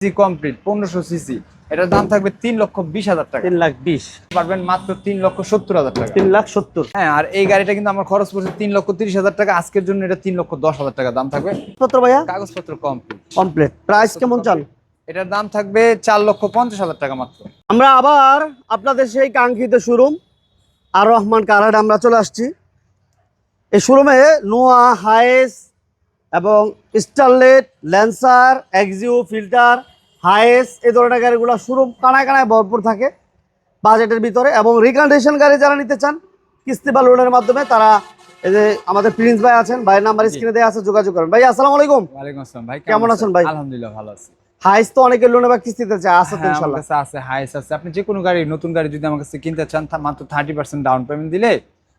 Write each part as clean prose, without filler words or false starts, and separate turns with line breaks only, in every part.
Complete 1500 CC. এটার দাম থাকবে 3,20,000 টাকা।
3,20,000
পারবেন মাত্র 3,70,000 টাকা।
3,70,000।
হ্যাঁ, আর এই গাড়িটা কিন্তু আমার খরচ পড়ছে 3,30,000 টাকা। আজকের জন্য এটা 3,10,000 টাকা দাম থাকবে।
পত্র ভাইয়া
কাগজপত্র কমপ্লিট।
কমপ্লিট। প্রাইস কেমন চান?
এটার দাম থাকবে 4,50,000 টাকা মাত্র।
আমরা আবার আপনাদের সেই কাঙ্ক্ষিত শোরুম আর রহমান কারহাটে আমরা চলে আসছি। এই শোরুমে নোয়া, হায়েস এবং Starlet, Lancer, Axio, filter, Hiace এই ধরনের গাড়িগুলো শোরুম কানায় কানায় ভরপুর থাকে বাজেটের ভিতরে। এবং রিকন্ডিশন গাড়ি যারা নিতে চান কিস্তি বা লোনের মাধ্যমে, তারা এই যে আমাদের প্রিন্স ভাই আছেন, ভাইয়ের নাম্বার স্ক্রিনে দেওয়া আছে, যোগাযোগ করেন। ভাই আসসালামু আলাইকুম।
ওয়ালাইকুম আসসালাম ভাই,
কেমন আছেন ভাই?
আলহামদুলিল্লাহ ভালো আছি।
হাইস তো অনেকে লোনে বা কিস্তিতে চায়, আছে তো
হ্যাঁ, আমার
ইনশাআল্লাহ?
কাছে আছে, হাইস আছে। আপনি যে কোনো গাড়ি, নতুন গাড়ি যদি আমার কাছে কিনতে চান, মাত্র 30% ডাউন পেমেন্ট দিলে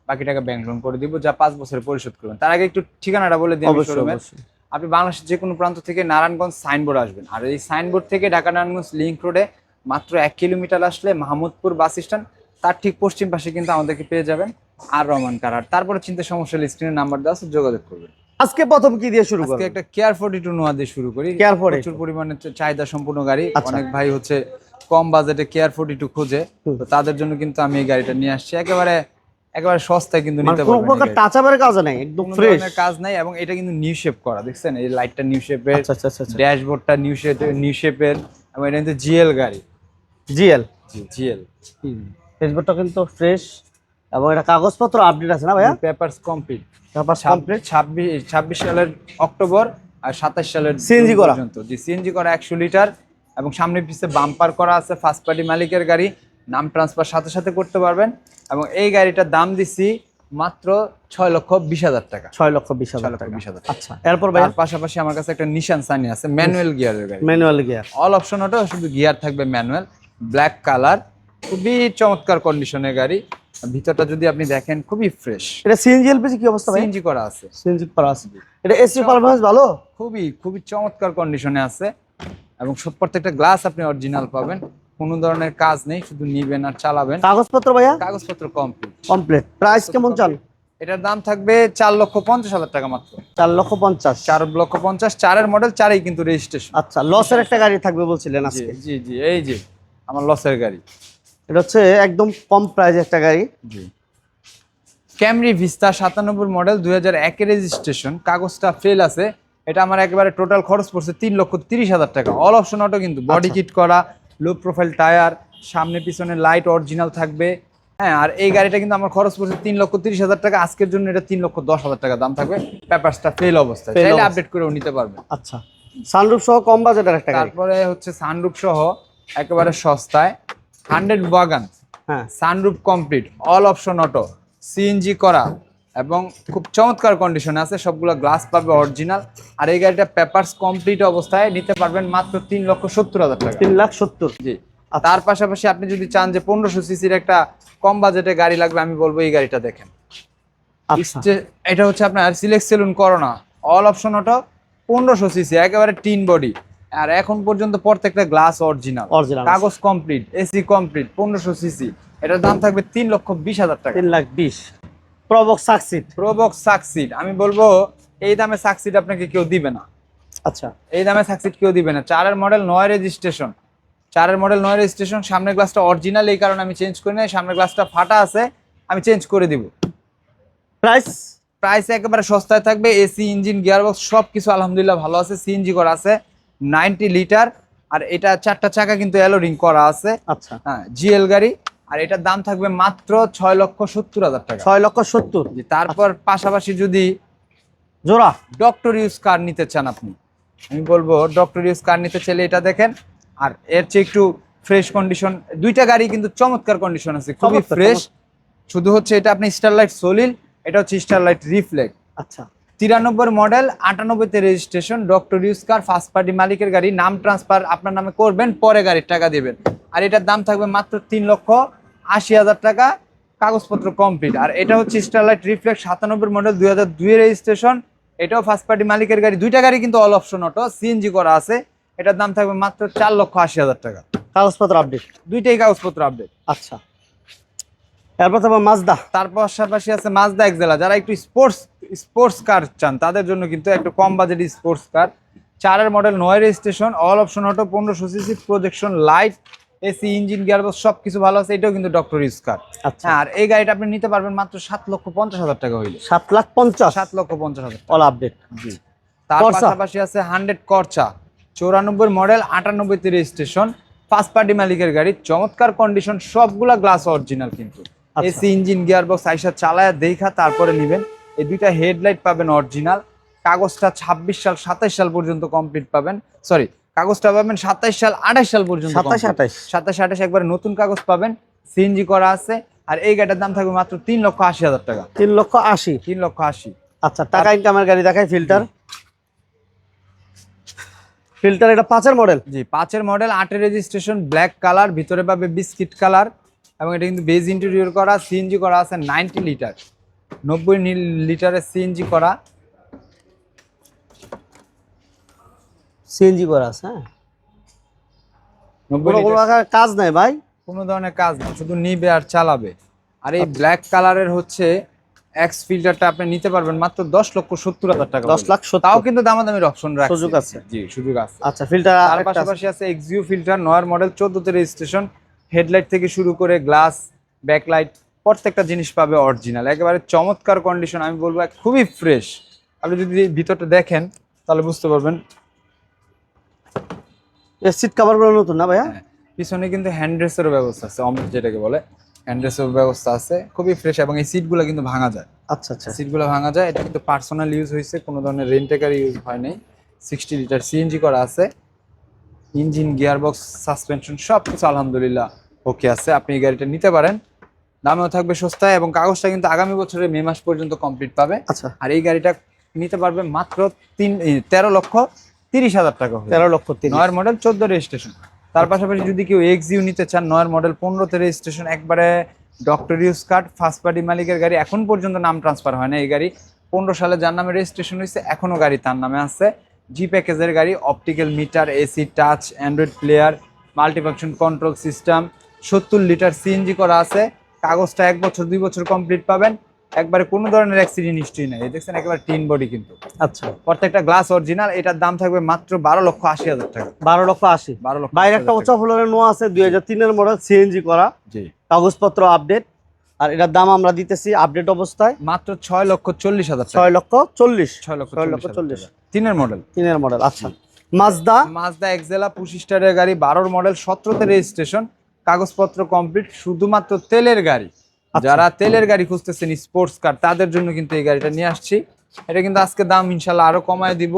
বাকি টাকা ব্যাংক লোন করে দিব, যা 5 বছরে পরিশোধ করবেন। তার আগে একটু ঠিকানাটা বলে দিই।
অবশ্যই অবশ্যই।
আপনি বাংলাদেশের যে কোনো প্রান্ত থেকে নারায়ণগঞ্জ সাইনবোর্ড আসবেন, আর এই সাইনবোর্ড থেকে ঢাকা নারায়ণগঞ্জ লিংক রোডে মাত্র 1 কিলোমিটার আসলে মাহমুদপুর বাস স্ট্যান্ড, তার ঠিক পশ্চিম পাশে কিন্তু আমাদেরকে পেয়ে যাবেন আর রহমান কারহাট। তারপরে চিন্তা সমস্যা হলে স্ক্রিনে নাম্বার দেওয়া আছে, যোগাযোগ করবেন।
আজকে প্রথম কি দিয়ে শুরু
আজকে
করব?
একটা কেয়ার 42 নোয়া দিয়ে শুরু করি।
কেয়ার 42
প্রচুর পরিমাণে চাহিদা সম্পূর্ণ গাড়ি।
আচ্ছা।
অনেক ভাই হচ্ছে কম বাজেটে কেয়ার 42 খোঁজে, তো তাদের জন্য কিন্তু আমি এই গাড়িটা নিয়ে আসছি। একেবারে সস্তায় কিন্তু
মানে
নিতে
কোনো
পারবেন।
প্রকার টাচ আপের কাজ নাই, একদম
কোনো
ফ্রেশ।
ধরনের কাজ নাই, এবং এটা কিন্তু নিউ শেপ করা, দেখছেন এই লাইটটা নিউ শেপের,
আচ্ছা আচ্ছা আচ্ছা।
ড্যাশবোর্ডটা নিউ শেপের, এবং এটা কিন্তু জিএল গাড়ি।
জিএল
জিএল
ফেসবুকটা কিন্তু ফ্রেশ, এবং এটা কাগজপত্র আপডেট আছে না ভাইয়া?
Papers complete.
Paper complete.
26 সালের অক্টোবর আর 27 সালের
সিএনজি করা
পর্যন্ত। জি, সিএনজি করা 100 লিটার, এবং সামনে পিছে বাম্পার করা আছে। ফার্স্ট পার্টি মালিকের গাড়ি, নাম ট্রান্সফার সাথে সাথে করতে পারবেন। এবং এই গাড়িটার দাম দিছি মাত্র 6,20,000 টাকা।
6,20,000 টাকা।
6,20,000।
আচ্ছা, এরপর ভাই
তার পাশাপাশি আমার কাছে একটা নিশান সানি আছে, ম্যানুয়াল গিয়ারের গাড়ি।
ম্যানুয়াল গিয়ার,
অল অপশন, ওটা শুধু গিয়ার থাকবে ম্যানুয়াল, ব্ল্যাক কালার, খুবই চমৎকার কন্ডিশনের গাড়ি। ভিতরটা যদি আপনি দেখেন খুবই ফ্রেশ।
এটা সিএনজি এলপিজি কি অবস্থা ভাই?
সিএনজি করা আছে।
সিএনজি করা আছে। এটা এসি পারফরম্যান্স ভালো,
খুবই খুবই চমৎকার কন্ডিশনে আছে, এবং প্রত্যেকটা গ্লাস আপনি অরিজিনাল পাবেন। কোনো ধরনের কাজ নেই, শুধু নিবেন আর চালাবেন।
কাগজপত্র ভাইয়া
কাগজপত্র কমপ্লিট।
কমপ্লিট। প্রাইস কেমন চান?
এটার দাম থাকবে 4,50,000 টাকা মাত্র।
4,50,000।
4,50,000। 4-এর মডেল, 4-এই কিন্তু রেজিস্ট্রেশন।
আচ্ছা, লসের একটা গাড়ি থাকবে বলছিলেন আজকে?
জি জি, এই যে আমার লসের গাড়ি।
এটা হচ্ছে একদম কম প্রাইস একটা গাড়ি।
জি, ক্যামরি ভিস্তা 97 মডেল, 2001-এর রেজিস্ট্রেশন, কাগজটা ফেল আছে। এটা আমার একেবারে টোটাল খরচ পড়ছে 3,30,000 টাকা। অল অপশন অটো, কিন্তু বডি কিট করা, লো প্রোফাইল টায়ার, সামনে পিছনে লাইট অরিজিনাল থাকবে। হ্যাঁ, আর এই গাড়িটা কিন্তু আমার খরচ পড়ছে 3,30,000 টাকা। আজকের জন্য এটা 3,10,000 টাকা দাম থাকবে। পেপারসটা ফেল অবস্থায়, চাইলে আপডেট করেও নিতে পারবেন।
আচ্ছা, সানরুফ সহ কম বাজেটের একটা গাড়ি।
তারপরে হচ্ছে সানরুফ সহ একেবারে সস্তায় 100 ওয়াগন,
হ্যাঁ,
sunroof complete, all option auto, CNG করা, এবং খুব চমৎকার কন্ডিশনে আছে। সবগুলো গ্লাস পাবে অরিজিনাল। আর এই গাড়িটা পেপারস কমপ্লিট অবস্থায় নিতে পারবেন মাত্র 3,70,000 টাকা।
3,70,000।
জি। তার পাশাপাশি আপনি যদি চান যে 1500 সিসির একটা কম বাজেটে গাড়ি লাগবে, আমি বলবো এই গাড়িটা দেখেন।
আচ্ছা,
এটা হচ্ছে আপনার select saloon Corona, all option auto, 1500 CC, একেবারে টিন বডি, আর এখন পর্যন্ত প্রত্যেকটা গ্লাস অরিজিনাল, কাগজ কমপ্লিট, এসি কমপ্লিট, 1500 সিসি। এটার দাম থাকবে 3,20,000 টাকা।
3,20,000। Probox succeed.
প্রবক্স সাকসিড, আমি বলবো এই দামে সাকসিড আপনাকে কেউ দিবে না।
আচ্ছা,
এই দামে সাকসিড কেউ দিবে না। 4-এর মডেল, 9 রেজিস্ট্রেশন। 4-এর মডেল, 9 রেজিস্ট্রেশন। সামনের গ্লাসটা অরিজিনাল, এই কারণে আমি চেঞ্জ করি না। সামনের গ্লাসটা ফাটা আছে, আমি চেঞ্জ করে দিব। প্রাইস একেবারে সস্তায় থাকবে। এসি, ইঞ্জিন, গিয়ারবক্স সবকিছু আলহামদুলিল্লাহ ভালো আছে। সিএনজি করা আছে 90 লিটার, আর এটা 4টা চাকা কিন্তু অ্যালোরিং করা আছে।
আচ্ছা,
হ্যাঁ, জিএল গাড়ি। আর এটার দাম থাকবে মাত্র 6,70,000 টাকা।
6,70,000।
জি, তারপর পাশাপাশি যদি
জোড়া
ডক্টর ইউজ কার নিতে চান আপনি, আমি বলবো ডক্টর ইউজ কার নিতে চাইলে এটা দেখেন। আর এর চেয়ে একটু ফ্রেশ কন্ডিশন, দুইটা গাড়ি কিন্তু চমৎকার কন্ডিশন আছে, খুবই ফ্রেশ। শুধু হচ্ছে এটা আপনি স্টারলাইট সলিল, এটা হচ্ছে স্টারলাইট রিফ্লেক্ট।
আচ্ছা,
93 মডেল, 98-তে registration, doctor use car, first party মালিকের গাড়ি, নাম ট্রান্সফার আপনার নামে করবেন, পরে গাড়ির টাকা দিবেন। আর এটার দাম থাকবে মাত্র 3,80,000 টাকা, কাগজপত্র কমপ্লিট। আর এটা হচ্ছে স্টারলাইট রিফ্লেক্ট 97 মডেল, 2002 রেজিস্ট্রেশন, এটাও ফার্স্ট পার্টি মালিকের গাড়ি। দুইটা গাড়ি কিন্তু অল অপশন অটো, সিএনজি করা আছে। এটার দাম থাকবে মাত্র 4,80,000 টাকা।
কাগজপত্র আপডেট,
দুইটাই কাগজপত্র আপডেট।
আচ্ছা, এরপর তো মাজদা।
তার পাশাপাশি আছে মাজদা এক্সেলা। যারা একটু স্পোর্টস কার চান, তাদের জন্য কিন্তু একটু কম budget sports car, 4 model 9 registration, all option auto, 1500 CC, projection light, AC, engine, gearbox সবকিছু ভালো আছে। এটাও কিন্তু ডক্টর ইউজ কার।
আচ্ছা,
আর এই গাড়িটা আপনি নিতে পারবেন মাত্র 7,50,000 টাকা হইলে।
7,50,000
7,50,000
অল আপডেট।
জি। তার
করসা।
পাশাপাশি আছে 100 করচা, 94 মডেল, 98 তে রেজিস্ট্রেশন, ফার্স্ট পার্টি মালিকের গাড়ি, চমৎকার কন্ডিশন, সবগুলা গ্লাস অরিজিনাল কিন্তু।
আচ্ছা।
এসি, ইঞ্জিন, গিয়ারবক্স আইসা চালায়া দেখা তারপরে নেবেন। এই দুইটা হেডলাইট পাবেন অরিজিনাল। কাগজটা 26 সাল 27 সাল পর্যন্ত কমপ্লিট পাবেন। সরি, কাগজটা পাবেন 27 সাল 28 সাল পর্যন্ত।
27, 28
27, 28 একবারে নতুন কাগজ পাবেন, সিএনজি করা আছে। আর এই গাড়িটার দাম থাকবে মাত্র 3,80,000 টাকা।
3,80,000।
3,80,000।
আচ্ছা, টাকা ইনকামের গাড়ি দেখাই। ফিল্টার এটা 5 মডেল।
জি, 5 মডেল, 8 রেজিস্ট্রেশন, ব্ল্যাক কালার, ভিতরে পাবে বিস্কিট কালার এবং এটা কিন্তু বেজ ইন্টেরিয়র করা, সিএনজি করা আছে 90 লিটার, 90 লিটারের সিএনজি করা।
সিএনজি করা আছে। হ্যাঁ,
90
কোনো
লিটার,
কাজ নাই ভাই।
কোনো ধরনের কাজ না, শুধু নিবে আর চালাবে। আর এই ব্ল্যাক কালারের হচ্ছে এক্স ফিল্টারটা আপনি নিতে পারবেন মাত্র 10,70,000 টাকা।
10,70,000
তাও কিন্তু দামাদামির অপশন রাখছে,
সুযোগ আছে।
জি, সুযোগ আছে।
আচ্ছা, ফিল্টার
তার পাশাপাশি আছে এক্সিও ফিল্টার, 9 মডেল, 14 তে রেজিস্ট্রেশন, হেডলাইট থেকে শুরু করে গ্লাস, ব্যাকলাইট প্রত্যেকটা জিনিস পাবে অরিজিনাল, একেবারে চমৎকার কন্ডিশন। আমি বলবো খুবই ফ্রেশ। আপনি যদি ভিতরটা দেখেন তাহলে বুঝতে পারবেন।
এর সিট কভার গুলো নতুন না ভাইয়া?
হ্যাঁ, পিছনে কিন্তু হ্যান্ডরেসেরও ব্যবস্থা আছে, অমর যেটাকে বলে হ্যান্ডরেসের ব্যবস্থা আছে, খুবই ফ্রেশ। এবং এই সিটগুলো কিন্তু ভাঙা যায়।
আচ্ছা আচ্ছা,
সিটগুলো ভাঙা যায়। এটা কিন্তু পার্সোনাল ইউজ হয়েছে, কোনো ধরনের রেন্টেকার ইউজ হয় নাই। 60 লিটার সিএনজি করা আছে, ইঞ্জিন, গিয়ারবক্স, সাসপেনশন সব কিছু আলহামদুলিল্লাহ ওকে আছে। আপনি এই গাড়িটা নিতে পারেন, দামেও থাকবে সস্তায় এবং কাগজটা কিন্তু আগামী বছরের মে মাস পর্যন্ত কমপ্লিট পাবে।
আচ্ছা।
আর এই গাড়িটা নিতে পারবে মাত্র 13,30,000 টাকা।
13,30,000।
9 মডেল, 14 রেজিস্ট্রেশন। তার পাশাপাশি যদি কেউ এক্সইউ নিতে চান, 9 মডেল, 15 তে রেজিস্ট্রেশন, একবারে doctor use card, first party মালিকের গাড়ি, এখন পর্যন্ত নাম ট্রান্সফার হয় না। এই গাড়ি 15 সালে যার নামে রেজিস্ট্রেশন হয়েছে এখনো গাড়ি তার নামে আছে। জি প্যাকেজের গাড়ি, optical metre, AC, touch, Android player, multifunction control system, 70 litre CNG করা আছে। কাগজটা 1 বছর 2 বছর কমপ্লিট পাবেন, একবারে কোনো ধরনের অ্যাক্সিডেন্ট হিস্ট্রি নেই। দেখছেন একেবারে টিন বডি কিন্তু।
আচ্ছা,
প্রত্যেকটা গ্লাস অরিজিনাল। এটার দাম থাকবে মাত্র 12,80,000 টাকা।
12,80,000।
12,80,000
বাইরে একটা উঁচা ফ্লোরের নোয়া আছে, 2003 এর মডেল, সিএনজি করা,
জি,
কাগজপত্র আপডেট। আর এটার দাম আমরা দিতেছি আপডেট অবস্থায়
মাত্র 6,40,000 টাকা।
6,40,000।
6,40,000 3 মডেল।
3 এর মডেল। আচ্ছা, মাজদা
এক্সেলা 25 স্টারের গাড়ি, 12 মডেল, 17 তে রেজিস্ট্রেশন, কাগজপত্র কমপ্লিট, শুধুমাত্র তেলের গাড়ি। যারা তেলের গাড়ি খুঁজতেছেন স্পোর্টস কার, তাদের জন্য কিন্তু এই গাড়িটা নিয়ে আসছি। এটা কিন্তু আজকে দাম ইনশাল্লাহ আরো কমায় দিব।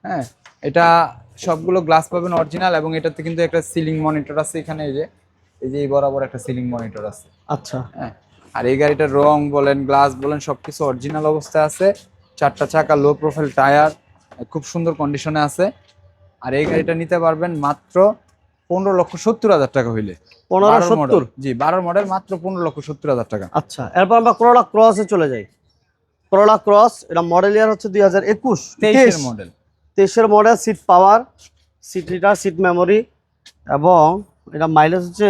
হ্যাঁ, এটা সবগুলো গ্লাস পাবেন অরিজিনাল এবং এটাতে কিন্তু একটা সিলিং মনিটর আছে এখানে। এই যে এই বরাবর একটা সিলিং মনিটর আছে।
আচ্ছা,
হ্যাঁ, আর এই গাড়িটার রং বলেন, গ্লাস বলেন, সবকিছু অরিজিনাল অবস্থায় আছে। 4টা চাকা, লো প্রোফাইল টায়ার, খুব সুন্দর কন্ডিশনে আছে। আর এই গাড়িটা নিতে পারবেন মাত্র 15,70,000 টাকা হইলে।
15,70,000।
জি, 12 মডেল, মাত্র 15,70,000 টাকা।
আচ্ছা, এরপর আমরা করোলা ক্রসে চলে যাই। করোলা ক্রস, এটা মডেল ইয়ার হচ্ছে 2021,
23 model.
23 model, seat power, seat heater, seat memory, এবং এটা মাইলেজ হচ্ছে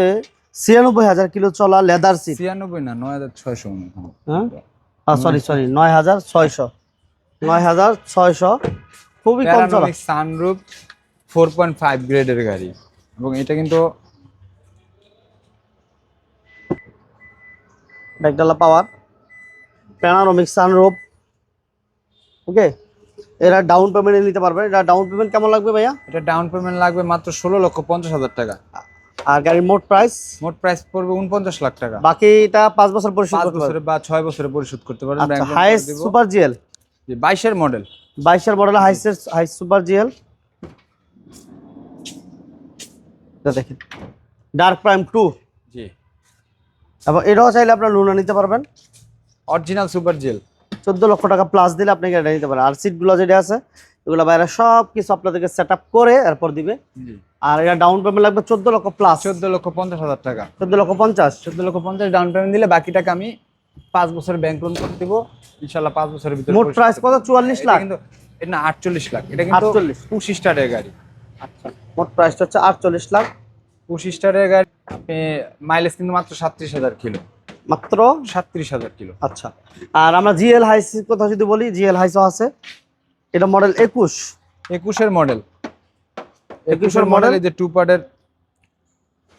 96,000 কিলো চলা, লেদার সিট।
96 না, 9,600 মনে হয়।
হ্যাঁ, সরি 9,600। 9,600, খুবই কম চলা।
সানরুফ, 4.5 গ্রেডের গাড়ি এবং এটা কিন্তু
ব্যাকডালা পাওয়ার, প্যানোরামিক সানরুফ। ওকে, এরা ডাউন পেমেন্টে নিতে পারবে। এটা ডাউন পেমেন্ট কেমন লাগবে ভাইয়া?
এটা ডাউন পেমেন্ট লাগবে মাত্র 16,50,000 টাকা।
আর গাড়ির মোট প্রাইস?
মোট প্রাইস পড়বে 49 লাখ টাকা।
বাকিটা 5 বছর পরিশোধ
5
করতে পারবে।
বছরে বা 6 বছরে পরিশোধ করতে পারবেন।
আচ্ছা, হাইস সুপার জিএল,
22 এর মডেল।
22 এর মডেল, হাইস সুপার জিএল। এটা দেখেন, ডার্ক প্রাইম 2।
জি,
এবং এটাও চাইলে আপনারা লোনে নিতে পারবেন।
Original super gel.
14 লক্ষ টাকা প্লাস দিলে আপনি এটা নিতে পারেন। আর সিটগুলো যেটা আছে এগুলো বাইরে সব কিছু আপনাদেরকে সেট আপ করে এরপর দিবে।
জি,
আর এটা ডাউন পেমেন্ট লাগবে 14 লক্ষ প্লাস।
14,50,000 টাকা।
14,50,000।
14,50,000 ডাউন পেমেন্ট দিলে বাকি টাকা আমি 5 বছরের ব্যাংক লোন করে দিব ইনশাআল্লাহ। 5 বছরের ভিতরে
মোট প্রাইস কত? 44 লাখ।
কিন্তু এটা না, 48 লাখ। এটা কিন্তু
48।
25 স্টারের গাড়ি।
আচ্ছা, মোট প্রাইসটা হচ্ছে 48 লাখ।
25 স্টারের গাড়ি। আপনি মাইলেজ কিন্তু মাত্র 37,000 কিলো।
মাত্র
37,000 কিলো।
আচ্ছা, আর আমরা জিএল হাইস কথা যদি বলি, জিএল হাইসও আছে। এটা মডেল 21,
21-এর মডেল
21-এর
মডেল এই যে 2 পার্টের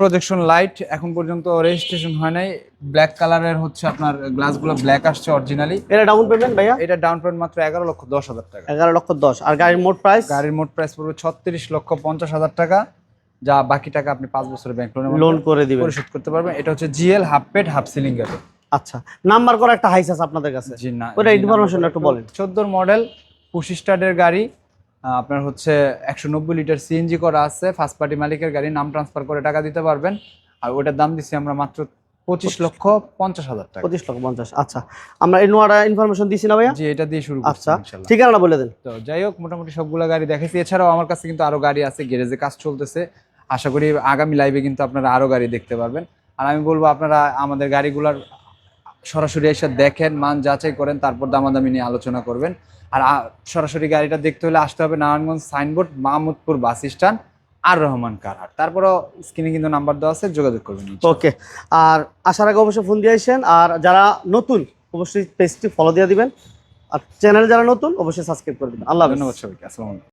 প্রজেকশন লাইট, এখন পর্যন্ত রেজিস্ট্রেশন হয় নাই। ব্ল্যাক কালারের হচ্ছে আপনার গ্লাসগুলো ব্ল্যাক আসছে অরিজিনালি।
এটা ডাউন পেমেন্ট ভাইয়া?
এটা ডাউন পেমেন্ট মাত্র 11,10,000 টাকা।
11,10,000। আর গাড়ির মোট প্রাইস?
গাড়ির মোট প্রাইস পড়বে 36,50,000 টাকা, যা বাকি টাকা আপনি 5 বছরের ব্যাংক
লোন করে দিবেন,
পরিশোধ করতে পারবেন। এটা হচ্ছে GL half paid half ceiling গাড়ি।
আচ্ছা, নাম্বার করা একটা হাইস আছে আপনাদের কাছে?
জি না,
ওটা ইনফরমেশন একটু বলেন।
14 মডেল পুশ স্টার্টের গাড়ি, আপনার হচ্ছে 190 লিটার সিএনজি করা আছে, ফার্স্ট পার্টি মালিকের গাড়ি, নাম ট্রান্সফার করে টাকা দিতে পারবেন। আর ওটার দাম দিচ্ছি আমরা মাত্র 25,50,000 টাকা।
25,50,000। আচ্ছা, আমরা এই নোয়াটা ইনফরমেশন দিছি না ভাইয়া?
জি, এটা দিয়ে শুরু করছি
আচ্ছা,
ইনশাআল্লাহ।
ঠিকানাটা বলে দেন।
তো যাই হোক, মোটামুটি সবগুলা গাড়ি দেখাইছি। এছাড়াও আমার কাছে কিন্তু আরো গাড়ি আছে, গ্যারেজে কাজ চলতেছে। আশা করি আগামী লাইভে কিন্তু আপনারা আরো গাড়ি দেখতে পারবেন। আর আমি বলবো আপনারা আমাদের গাড়িগুলার সরাসরি এসে দেখেন, মান যাচাই করেন, তারপর দামাদামি নিয়ে আলোচনা করবেন। আর সরাসরি গাড়িটা দেখতে হলে আসতে হবে Narayanganj signboard, Mahmudpur bus stand, আর রহমান কার হাট। তারপরও স্ক্রিনে কিন্তু নাম্বার দেওয়া আছে, যোগাযোগ করবেন।
ওকে, আর আসার আগে অবশ্যই ফোন দিয়ে আসেন। আর যারা নতুন অবশ্যই পেজটি ফলো দিয়ে দিবেন, আর চ্যানেল যারা নতুন অবশ্যই সাবস্ক্রাইব করে দিবেন। আল্লাহ হাফেজ।
ধন্যবাদ সবাইকে। আসসালামু আলাইকুম।